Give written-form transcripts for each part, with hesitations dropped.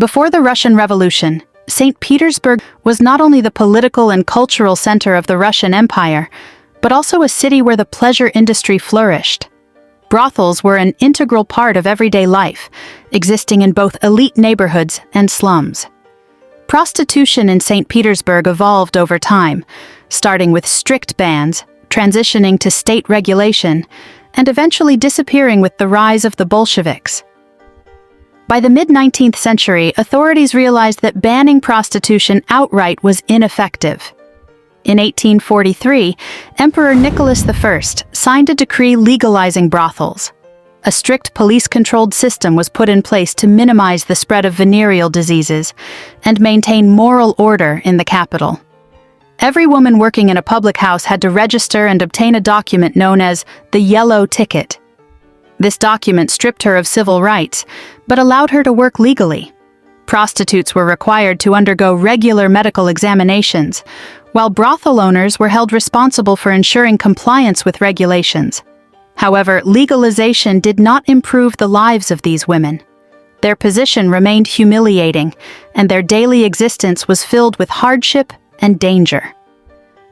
Before the Russian Revolution, St. Petersburg was not only the political and cultural center of the Russian Empire, but also a city where the pleasure industry flourished. Brothels were an integral part of everyday life, existing in both elite neighborhoods and slums. Prostitution in St. Petersburg evolved over time, starting with strict bans, transitioning to state regulation, and eventually disappearing with the rise of the Bolsheviks. By the mid-19th century, authorities realized that banning prostitution outright was ineffective. In 1843, Emperor Nicholas I signed a decree legalizing brothels. A strict police-controlled system was put in place to minimize the spread of venereal diseases and maintain moral order in the capital. Every woman working in a public house had to register and obtain a document known as the Yellow Ticket. This document stripped her of civil rights, but allowed her to work legally. Prostitutes were required to undergo regular medical examinations, while brothel owners were held responsible for ensuring compliance with regulations. However, legalization did not improve the lives of these women. Their position remained humiliating, and their daily existence was filled with hardship and danger.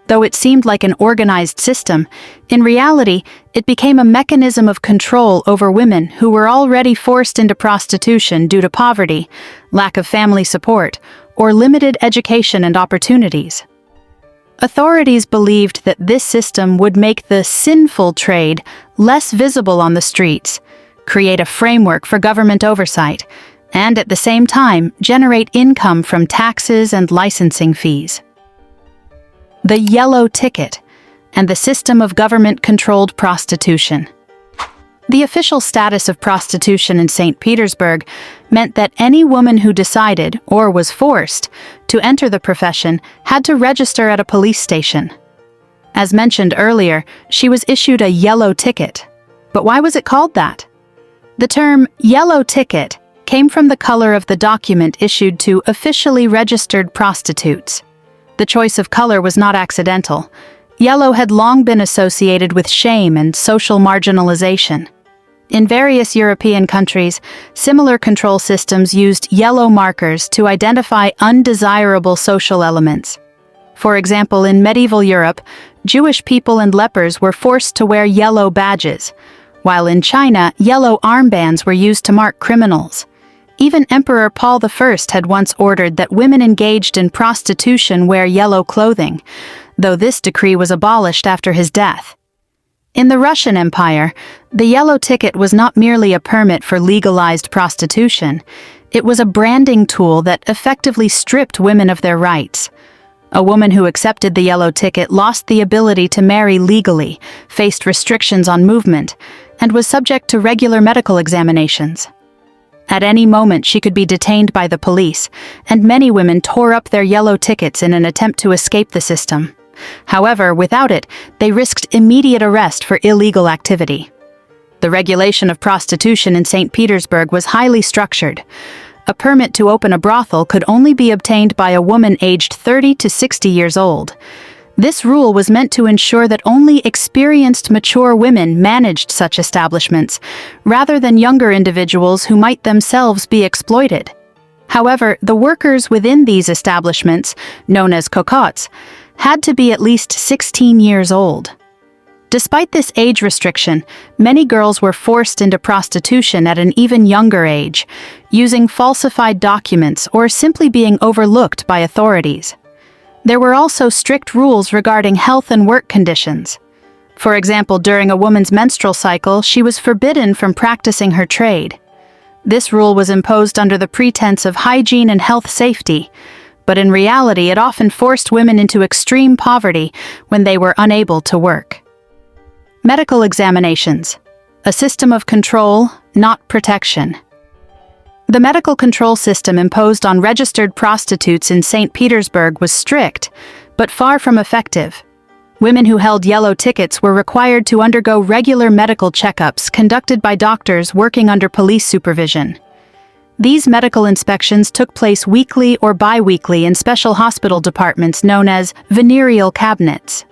Though it seemed like an organized system, in reality, it became a mechanism of control over women who were already forced into prostitution due to poverty, lack of family support, or limited education and opportunities. Authorities believed that this system would make the sinful trade less visible on the streets, create a framework for government oversight, and at the same time generate income from taxes and licensing fees. The Yellow Ticket and the system of government-controlled prostitution. The official status of prostitution in St. Petersburg meant that any woman who decided, or was forced, to enter the profession had to register at a police station. As mentioned earlier, she was issued a yellow ticket. But why was it called that? The term yellow ticket came from the color of the document issued to officially registered prostitutes. The choice of color was not accidental. Yellow had long been associated with shame and social marginalization. In various European countries, similar control systems used yellow markers to identify undesirable social elements. For example, in medieval Europe, Jewish people and lepers were forced to wear yellow badges, while in China, yellow armbands were used to mark criminals. Even Emperor Paul I had once ordered that women engaged in prostitution wear yellow clothing, though this decree was abolished after his death. In the Russian Empire, the yellow ticket was not merely a permit for legalized prostitution, it was a branding tool that effectively stripped women of their rights. A woman who accepted the yellow ticket lost the ability to marry legally, faced restrictions on movement, and was subject to regular medical examinations. At any moment, she could be detained by the police, and many women tore up their yellow tickets in an attempt to escape the system. However, without it, they risked immediate arrest for illegal activity. The regulation of prostitution in St. Petersburg was highly structured. A permit to open a brothel could only be obtained by a woman aged 30 to 60 years old. This rule was meant to ensure that only experienced, mature women managed such establishments, rather than younger individuals who might themselves be exploited. However, the workers within these establishments, known as cocottes, had to be at least 16 years old. Despite this age restriction, many girls were forced into prostitution at an even younger age, using falsified documents or simply being overlooked by authorities. There were also strict rules regarding health and work conditions. For example, during a woman's menstrual cycle, she was forbidden from practicing her trade. This rule was imposed under the pretense of hygiene and health safety, but in reality it often forced women into extreme poverty when they were unable to work. Medical examinations. A system of control, not protection. The medical control system imposed on registered prostitutes in St. Petersburg was strict, but far from effective. Women who held yellow tickets were required to undergo regular medical checkups conducted by doctors working under police supervision. These medical inspections took place weekly or bi-weekly in special hospital departments known as venereal cabinets.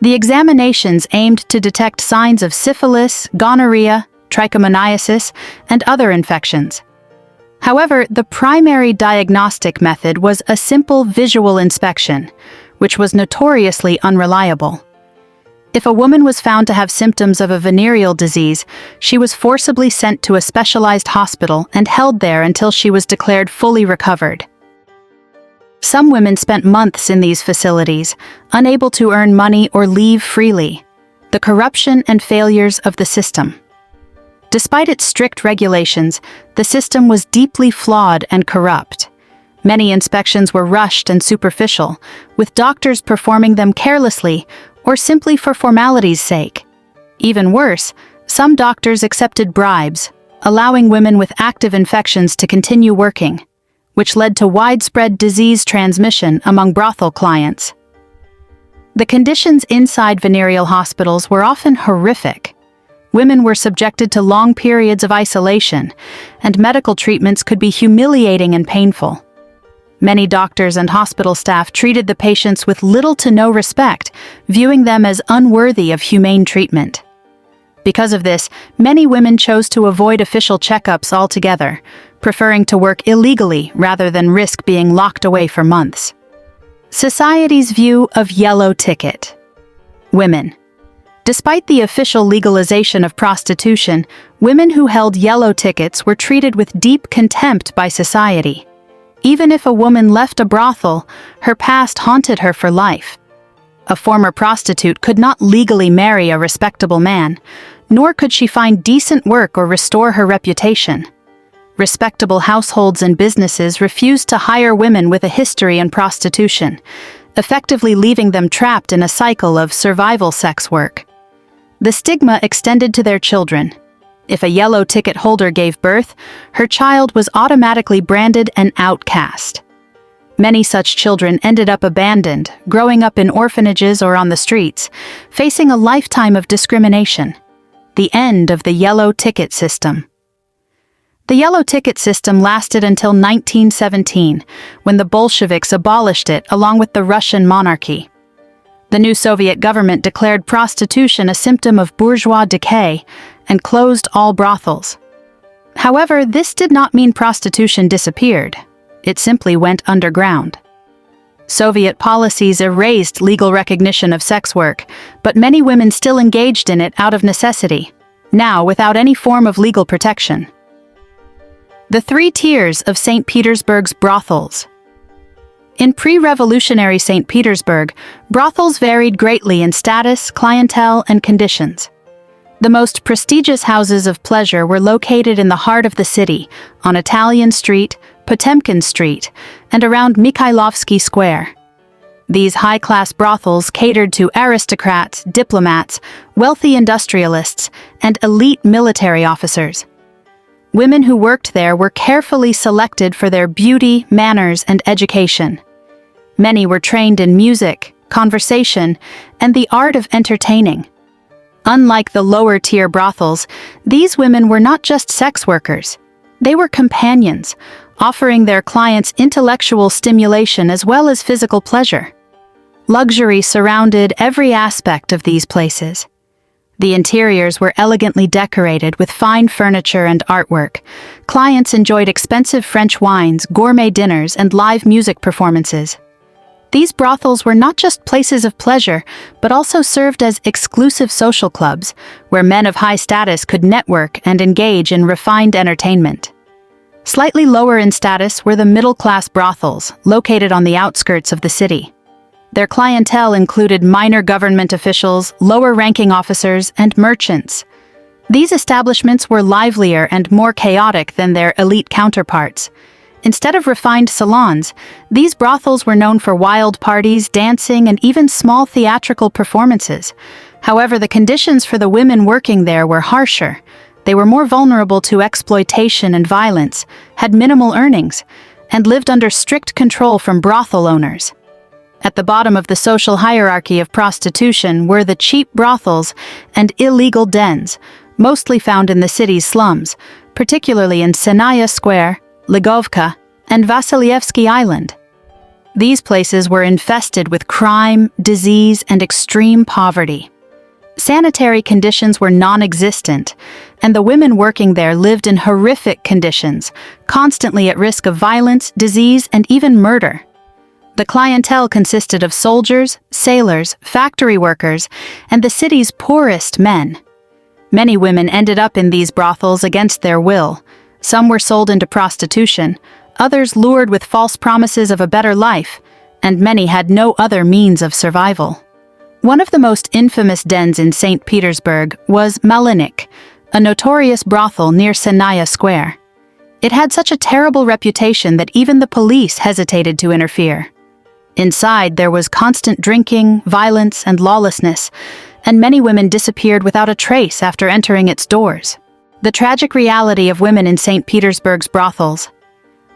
The examinations aimed to detect signs of syphilis, gonorrhea, trichomoniasis, and other infections. However, the primary diagnostic method was a simple visual inspection, which was notoriously unreliable. If a woman was found to have symptoms of a venereal disease, she was forcibly sent to a specialized hospital and held there until she was declared fully recovered. Some women spent months in these facilities, unable to earn money or leave freely. The corruption and failures of the system. Despite its strict regulations, the system was deeply flawed and corrupt. Many inspections were rushed and superficial, with doctors performing them carelessly or simply for formality's sake. Even worse, some doctors accepted bribes, allowing women with active infections to continue working, which led to widespread disease transmission among brothel clients. The conditions inside venereal hospitals were often horrific. Women were subjected to long periods of isolation, and medical treatments could be humiliating and painful. Many doctors and hospital staff treated the patients with little to no respect, viewing them as unworthy of humane treatment. Because of this, many women chose to avoid official checkups altogether, preferring to work illegally rather than risk being locked away for months. Society's view of yellow ticket. Women. Despite the official legalization of prostitution, women who held yellow tickets were treated with deep contempt by society. Even if a woman left a brothel, her past haunted her for life. A former prostitute could not legally marry a respectable man, nor could she find decent work or restore her reputation. Respectable households and businesses refused to hire women with a history in prostitution, effectively leaving them trapped in a cycle of survival sex work. The stigma extended to their children. If a yellow ticket holder gave birth, her child was automatically branded an outcast. Many such children ended up abandoned, growing up in orphanages or on the streets, facing a lifetime of discrimination. The end of the yellow ticket system. The yellow ticket system lasted until 1917, when the Bolsheviks abolished it along with the Russian monarchy. The new Soviet government declared prostitution a symptom of bourgeois decay and closed all brothels. However, this did not mean prostitution disappeared. It simply went underground. Soviet policies erased legal recognition of sex work, but many women still engaged in it out of necessity, now without any form of legal protection. The three tiers of St. Petersburg's brothels. In pre-revolutionary St. Petersburg, brothels varied greatly in status, clientele, and conditions. The most prestigious houses of pleasure were located in the heart of the city, on Italian Street, Potemkin Street, and around Mikhailovsky Square. These high-class brothels catered to aristocrats, diplomats, wealthy industrialists, and elite military officers. Women who worked there were carefully selected for their beauty, manners, and education. Many were trained in music, conversation, and the art of entertaining. Unlike the lower-tier brothels, these women were not just sex workers. They were companions, offering their clients intellectual stimulation as well as physical pleasure. Luxury surrounded every aspect of these places. The interiors were elegantly decorated with fine furniture and artwork. Clients enjoyed expensive French wines, gourmet dinners, and live music performances. These brothels were not just places of pleasure, but also served as exclusive social clubs, where men of high status could network and engage in refined entertainment. Slightly lower in status were the middle-class brothels, located on the outskirts of the city. Their clientele included minor government officials, lower-ranking officers, and merchants. These establishments were livelier and more chaotic than their elite counterparts. Instead of refined salons, these brothels were known for wild parties, dancing, and even small theatrical performances. However, the conditions for the women working there were harsher. They were more vulnerable to exploitation and violence, had minimal earnings, and lived under strict control from brothel owners. At the bottom of the social hierarchy of prostitution were the cheap brothels and illegal dens, mostly found in the city's slums, particularly in Senaya Square, Ligovka, and Vasilyevsky Island. These places were infested with crime, disease, and extreme poverty. Sanitary conditions were non-existent, and the women working there lived in horrific conditions, constantly at risk of violence, disease, and even murder. The clientele consisted of soldiers, sailors, factory workers, and the city's poorest men. Many women ended up in these brothels against their will. Some were sold into prostitution, others lured with false promises of a better life, and many had no other means of survival. One of the most infamous dens in St. Petersburg was Malinik, a notorious brothel near Senaya Square. It had such a terrible reputation that even the police hesitated to interfere. Inside, there was constant drinking, violence, and lawlessness, and many women disappeared without a trace after entering its doors. The tragic reality of women in St. Petersburg's brothels.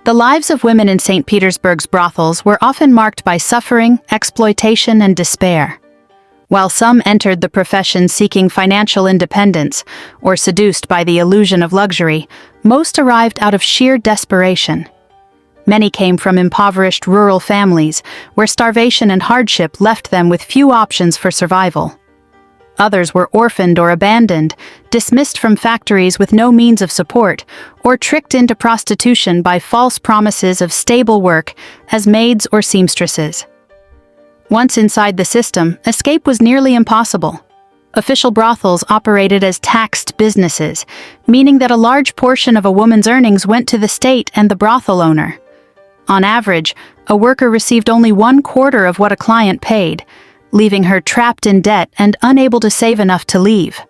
The lives of women in St. Petersburg's brothels were often marked by suffering, exploitation, and despair. While some entered the profession seeking financial independence or seduced by the illusion of luxury, most arrived out of sheer desperation. Many came from impoverished rural families, where starvation and hardship left them with few options for survival. Others were orphaned or abandoned, dismissed from factories with no means of support, or tricked into prostitution by false promises of stable work as maids or seamstresses. Once inside the system, escape was nearly impossible. Official brothels operated as taxed businesses, meaning that a large portion of a woman's earnings went to the state and the brothel owner. On average, a worker received only 1/4 of what a client paid, leaving her trapped in debt and unable to save enough to leave.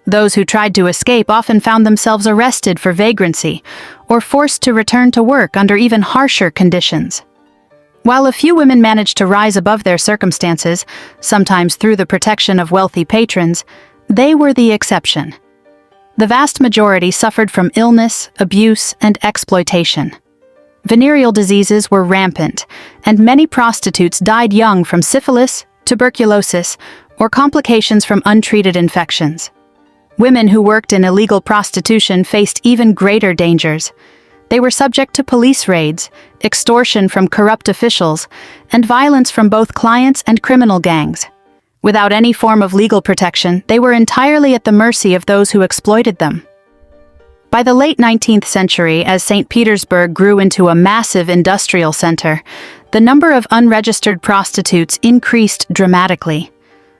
Those who tried to escape often found themselves arrested for vagrancy or forced to return to work under even harsher conditions. While a few women managed to rise above their circumstances, sometimes through the protection of wealthy patrons, they were the exception. The vast majority suffered from illness, abuse, and exploitation. Venereal diseases were rampant, and many prostitutes died young from syphilis, tuberculosis, or complications from untreated infections. Women who worked in illegal prostitution faced even greater dangers. They were subject to police raids, extortion from corrupt officials, and violence from both clients and criminal gangs. Without any form of legal protection, they were entirely at the mercy of those who exploited them. By the late 19th century, as St. Petersburg grew into a massive industrial center, the number of unregistered prostitutes increased dramatically.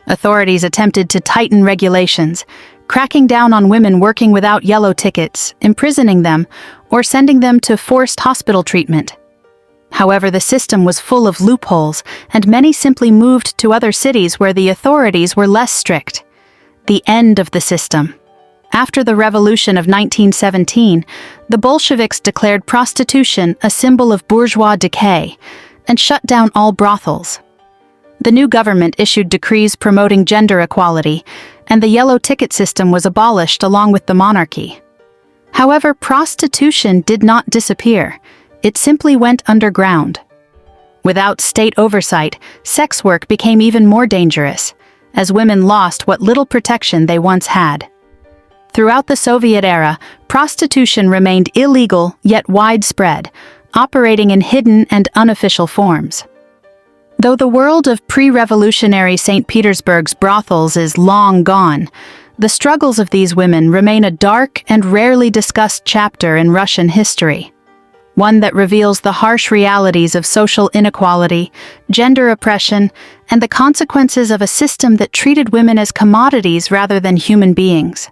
Authorities attempted to tighten regulations, cracking down on women working without yellow tickets, imprisoning them, or sending them to forced hospital treatment. However, the system was full of loopholes, and many simply moved to other cities where the authorities were less strict. The end of the system. After the revolution of 1917, the Bolsheviks declared prostitution a symbol of bourgeois decay and shut down all brothels. The new government issued decrees promoting gender equality, and the yellow ticket system was abolished along with the monarchy. However, prostitution did not disappear. It simply went underground. Without state oversight, sex work became even more dangerous, as women lost what little protection they once had. Throughout the Soviet era, prostitution remained illegal yet widespread, operating in hidden and unofficial forms. Though the world of pre-revolutionary St. Petersburg's brothels is long gone, the struggles of these women remain a dark and rarely discussed chapter in Russian history. One that reveals the harsh realities of social inequality, gender oppression, and the consequences of a system that treated women as commodities rather than human beings.